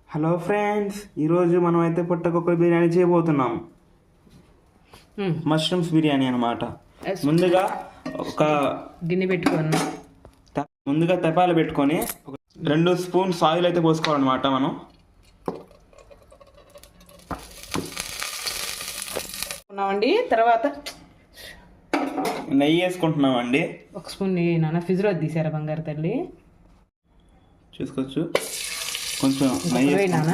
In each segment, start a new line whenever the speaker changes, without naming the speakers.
Hello friends, ఈరోజు మనం అయితే పుట్టగొక్క బిర్యానీ చేయబోతున్నాం. మష్రూమ్స్ బిర్యానీ అనమాట. ముందుగా ఒక
గిన్నె పెట్టుకోను.
ముందుగా తెపాలు పెట్టుకొని 2 స్పూన్స్ ఆయిల్ అయితే పోసుకోవాలన్నమాట. మనం
ఉన్నామండి. తర్వాత
నెయ్యి వేసుకుంటున్నామండి.
1 స్పూన్ నెయ్యి. నాన్న ఫ్రిడ్జ్లో తీసారా బంగారు తల్లి?
చూసుకోవచ్చు. కొంచెం నెయ్యి
నాన్న.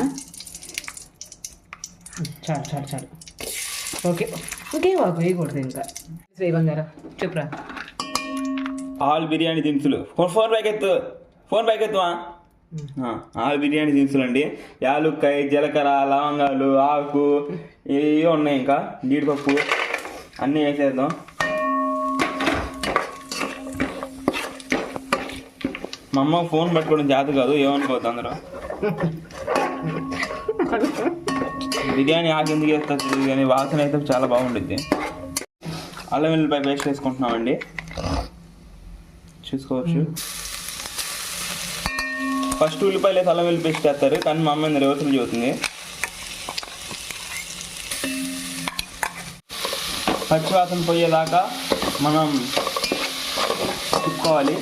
చాలు చాలు చాలు. ఓకే ఇంకే బాబు వేయకూడదు ఇంకా. వేయి బంగారం. చెప్పురా.
ఆల్ బిర్యానీ దినుసులు. ఫోన్ పైకెత్తువా. ఆల్ బిర్యానీ దినుసులు అండి. యాలుక్కాయ, జీలకర్ర, లవంగాలు, ఆకు ఇవి ఉన్నాయి. ఇంకా జీడిపప్పు అన్నీ వేసేద్దాం. మా అమ్మ ఫోన్ పట్టుకోవడం చేత కాదు, ఏమనుకోవద్దు అందరూ. బిర్యానీ ఆకు ఎందుకు వేస్తుంది కానీ వాసన అయితే చాలా బాగుంటుంది. అల్లం వెల్లుల్లిపాయ పేస్ట్ వేసుకుంటున్నామండి. చూసుకోవచ్చు. ఫస్ట్ ఉల్లిపాయలు వేసి అల్లం వెల్లుల్లి పేస్ట్ వేస్తారు, కానీ మా అమ్మ రివర్సల్ చెబుతుంది. పచ్చివాసన పోయేదాకా మనం తిప్పుకోవాలి.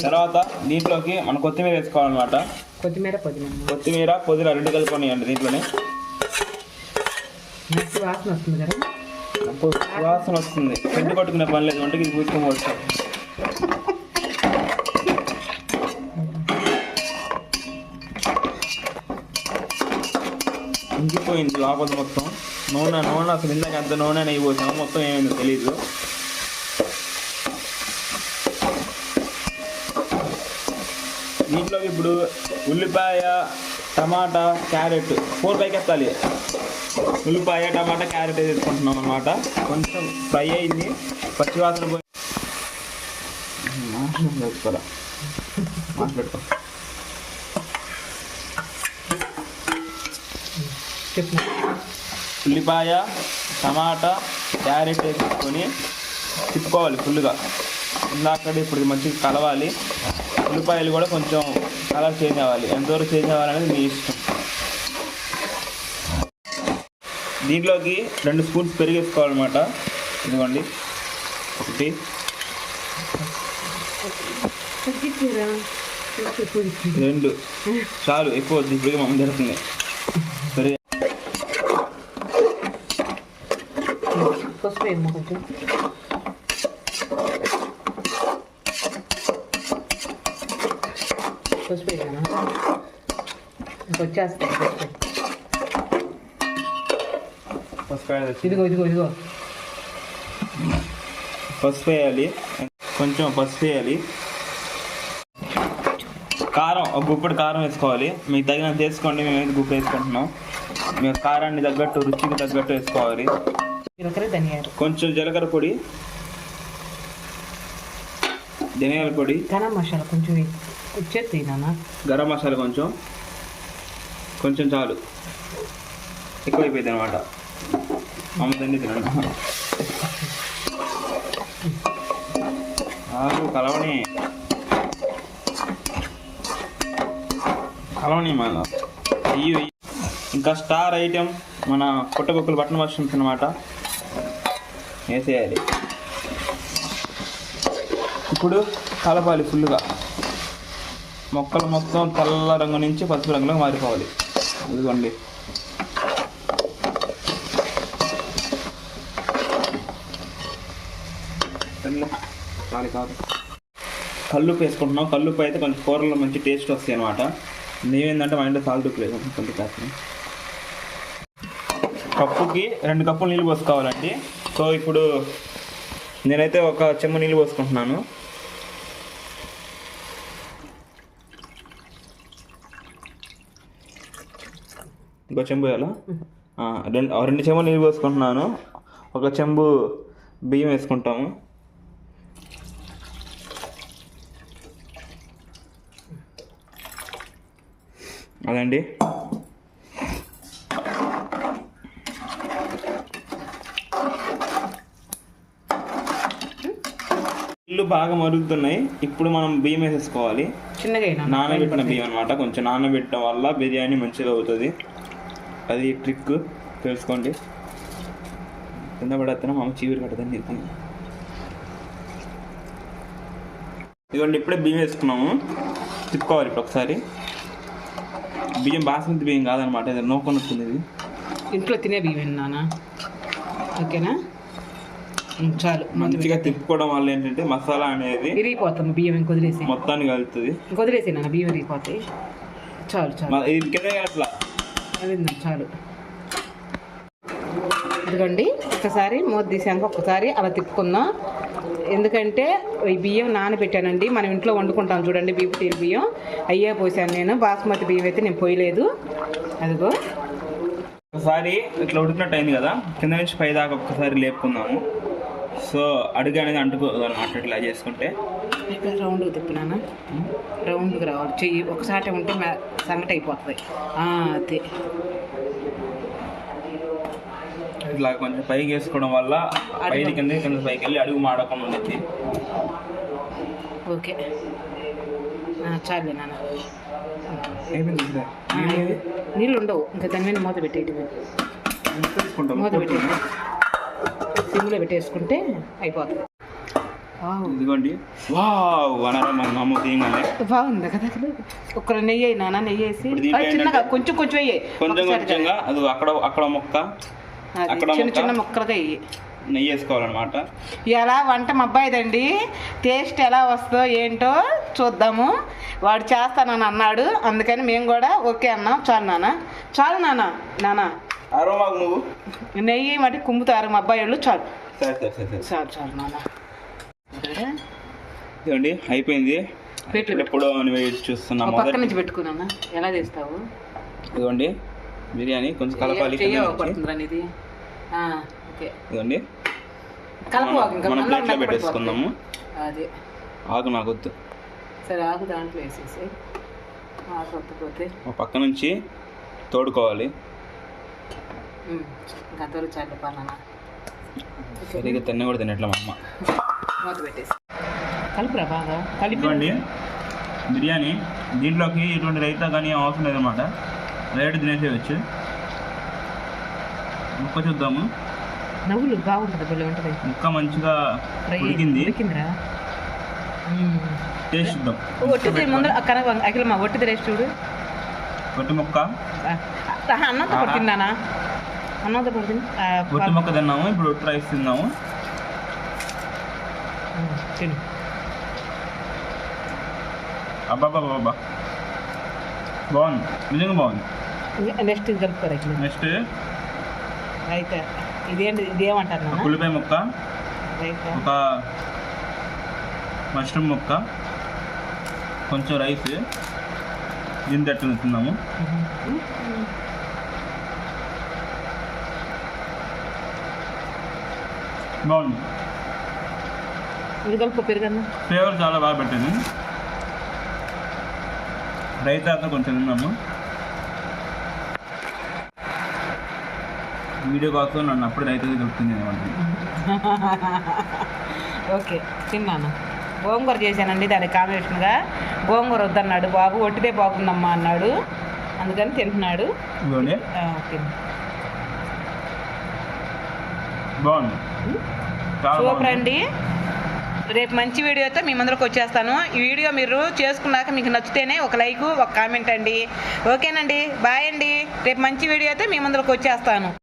తర్వాత దీంట్లోకి మనం కొత్తిమీర వేసుకోవాలన్నమాట.
కొత్తిమీర
పుదీనా 2 కలుపుకోనియండి. దీంట్లోనే
వాసన వస్తుంది కదా.
వాసన వస్తుంది. చెట్టు కొట్టుకునే పని లేదు, వంటకి ఇది పూసుకోవచ్చు. ఇంకిపోయింది లోపల మొత్తం. నూనె అసలు ఇందాక ఎంత నూనె నెయ్యి పోసాము, మొత్తం ఏమైందో తెలీదు. దీంట్లోకి ఇప్పుడు ఉల్లిపాయ, టమాటా, క్యారెట్ 4 పైకెత్తాలి. ఉల్లిపాయ, టమాటా, క్యారెట్ వేసుకుంటున్నాం అన్నమాట. కొంచెం ఫ్రై అయింది, పచ్చివాసన పోయి మాట్లాడుకో. ఉల్లిపాయ, టమాటా, క్యారెట్ వేసుకొని తిప్పుకోవాలి ఫుల్గా. ఇందాక ఇప్పుడు మంచిగా కలవాలి. ఉల్లిపాయలు కూడా కొంచెం కలర్ చేంజ్ అవ్వాలి. ఎంతవరకు చేంజ్ అవ్వాలనేది మీ ఇష్టం. దీంట్లోకి 2 స్పూన్స్ పెరుగు వేసుకోవాలన్నమాట. ఇదిగోండి 1, 2 చాలు, ఎక్కువ వద్దు. ఇప్పుడు మమ్మల్ని జరుగుతుంది. పెరుగు
ఇదిగో
పసుపు వేయాలి. కొంచెం పసుపు వేయాలి. కారం, ఒక గుప్పెడు కారం వేసుకోవాలి. మీకు తగినంత వేసుకోండి. మేమైతే గుప్పెడు వేసుకుంటున్నాం. మేము కారాన్ని తగ్గట్టు, రుచికి తగ్గట్టు వేసుకోవాలి. కొంచెం జీలకర్ర పొడి, ధనియాల పొడి,
గరం మసాలా కొంచెం వచ్చేది నాన్న.
గరం మసాలా కొంచెం చాలు, ఎక్కువైపోయింది అనమాట. అమ్మదండి తినండి. కలవని మన అయ్యి. ఇంకా స్టార్ ఐటెం మన పుట్టగొక్కలు బటన్ మష్రూమ్స్ అనమాట. వేసేయాలి. ఇప్పుడు కలపాలి ఫుల్గా. మొక్కలు మొత్తం తెల్ల రంగు నుంచి పసుపు రంగులో మారిపోవాలి. ఇదిగోండి. చాలు కాదు. కల్లుప్పు వేసుకుంటున్నాం. కల్లుప్పు అయితే కొంచెం కూరలో మంచి టేస్ట్ వస్తాయి అనమాట. నేమేంటంటే మా ఇంట్లో సాల్ట్ ఉప్పు లేదు, కొంచెం కాస్త. కప్పుకి 2 కప్పులు నీళ్ళు పోసుకోవాలండి. సో ఇప్పుడు నేనైతే 1 చెంబు నీళ్ళు పోసుకుంటున్నాను. ఇంకో చెంబు వేయాలా? 2 చెంబులు నీళ్ళు పోసుకుంటున్నాను. 1 చెంబు బియ్యం వేసుకుంటాము. అదండి. నీళ్లు బాగా మరుగుతున్నాయి. ఇప్పుడు మనం బియ్యం వేసేసుకోవాలి.
చిన్నగా
నానబెట్టిన బియ్యం అనమాట. కొంచెం నానబెట్టడం వల్ల బిర్యానీ మంచిగా అవుతుంది. అది ట్రిక్ తెలుసుకోండి. కింద పడేస్తున్నా మామ చీవురు కట్టదని చెప్తాను. ఇదిగోండి ఇప్పుడే బియ్యం వేసుకున్నాము. తిప్పుకోవాలి ఇప్పుడు ఒకసారి. బియ్యం బాస్మతి బియ్యం కాదనమాట, ఇది నూకొనొస్తుంది. ఇది
ఇంట్లో తినే బియ్యం నాన్న. ఓకేనా, చాలు.
మంచిగా తిప్పుకోవడం వల్ల ఏంటంటే మసాలా అనేది
విరిగిపోతుంది. బియ్యం ఇంకొదిలేసి
మొత్తాన్ని కలుగుతుంది.
ఇంకొదిలేసి నాన్న, బియ్యం విరిగిపోతాయి. చాలు చాలు,
ఇది కింద అట్లా
అదిందా చాలు. ఇదిగోండి ఒకసారి మూత తీసాక ఒక్కసారి అలా తిప్పుకుందాం. ఎందుకంటే ఈ బియ్యం నానబెట్టానండి, మనం ఇంట్లో వండుకుంటాం చూడండి, బీపీటీల బియ్యం అయ్యే పోసాను నేను. బాస్మతి బియ్యం అయితే నేను పోయలేదు. అదిగో
ఒకసారి ఇట్లా ఉడికినట్టు అయింది కదా, కింద నుంచి పై దాకా ఒక్కసారి లేపుకుందాము. సో అడుగు అనేది అంటుకోదు అనమాట. ఇట్లా చేసుకుంటే
ఇక్కడ రౌండ్గా తిప్పినానా, రౌండ్గా రావాలి. చెయ్యి ఒకసారి ఉంటే సంగటి అయిపోతుంది. అదే
ఇట్లా కొంచెం పైకి వేసుకోవడం వల్ల పైకి కింద పైకి వెళ్ళి అడుగు మాడకుండా ఉండేది.
ఓకే చాలే నాన్న. నీళ్ళు ఉండవు ఇంకా, దాని మీద మూత పెట్టేటి. మూత పెట్టేసి సిమ్లో పెట్టేసుకుంటే అయిపోతుంది.
ఇదిగోండి వావ్ అనరా మా అమ్మ తీయగానే
బాగుంది కదా. ఒక్క నెయ్యి అయ్యి నాన్న, నెయ్యి వేసి చిన్నగా కొంచెం కొంచెం వేయి.
కొంచెం కొంచెంగా అది అక్కడ మొక్క
చిన్న చిన్న ముక్కలుగా వేయి.
నెయ్యి వేసుకోవాలన్నమాట.
ఎలా వంట మా అబ్బాయిదండి, టేస్ట్ ఎలా వస్తుందో ఏంటో చూద్దాము. వాడు చేస్తానని అన్నాడు, అందుకని మేము కూడా ఓకే అన్నాం. చాలు నాన్న, చాలు నాన్న. నాన్న
మాకు నువ్వు
నెయ్యి మట్టి కుమ్ముతారు మా అబ్బాయి వాళ్ళు. చాలు చాలు చాలు నాన్న.
ఇదండి అయిపోయింది. ఎప్పుడు చూస్తున్నాం.
పక్క నుంచి పెట్టుకున్నా ఎలా చేస్తావు.
ఇదిగోండి బిర్యానీ కొంచెం కలపాలి.
ఇది
ఇదిగోండి మనం ప్లేట్లో పెట్టేసుకుందాము.
అదే
ఆకు నాకు వద్దు.
సరే ఆకు దాంట్లో వేసేసి ఆకు వద్దుపోతే
పక్క నుంచి తోడుకోవాలి.
గద్దరు చాలు పన్నా
సరిగ్గా తిన్న కూడా తినట్లే మా అమ్మ.
మూత పెట్టేసి కలుపురా బాగా
కలిపండి. బిర్యానీ దీంట్లోకి ఎటువంటి రైతా కానీ అవసరం లేదన్నమాట. డైరెక్ట్ తినేసేయచ్చు. ముక్క చూద్దాము.
నవ్వులు బాగుంటుంది, భలే ఉంటుంది.
ముక్క మంచిగా ఉడికింది. టేస్ట్ చూద్దాం.
ఒట్టిది ముందు అఖిలమ్మ ఒట్టిది రేస్ట్ చూడు.
ఒట్టి ముక్క
అన్నంతో పడుతుందానా, అన్నంతో పడుతుంది.
ఒట్టి ముక్క తిన్నాము, ఇప్పుడు ఒట్టి రైస్ తిన్నాము.
తిను.
అబ్బాబ్బా బాగుంది, నిజంగా బాగుంది.
నెక్స్ట్ కలుపుకోరు.
నెక్స్ట్
అయితే ఇదేంటి, ఇదేమంటారు నాన్న?
ఉల్లిపాయ ముక్క, ఒక మష్రూమ్ ముక్క, కొంచెం రైస్ దీని తట్టు తిన్నాము. బాగుంది.
ఇది కలుపు పెరుగన్నా.
ఫ్లేవర్ చాలా బాగా పెట్టింది. రైతాతో కొంచెం తిన్నాము. వీడియో కోసం నన్ను అప్పుడు రైతుగా దొరుకుతుంది అనమాట.
ఓకే తిన్నాను. గోంగూర చేశానండి, దానికి కాంబినేషన్గా. గోంగూర వద్దన్నాడు బాబు, ఒట్టిదే బాగుందమ్మా అన్నాడు, అందుకని తింటున్నాడు.
బాగుంది,
సూపర్ అండి. రేపు మంచి వీడియోతో మీ ముందరకు వచ్చేస్తాను. ఈ వీడియో మీరు చేసుకున్నాక మీకు నచ్చితేనే ఒక లైక్, ఒక కామెంట్ అండి. ఓకేనండి, బాయ్ అండి. రేపు మంచి వీడియోతో మీ ముందరకు వచ్చేస్తాను.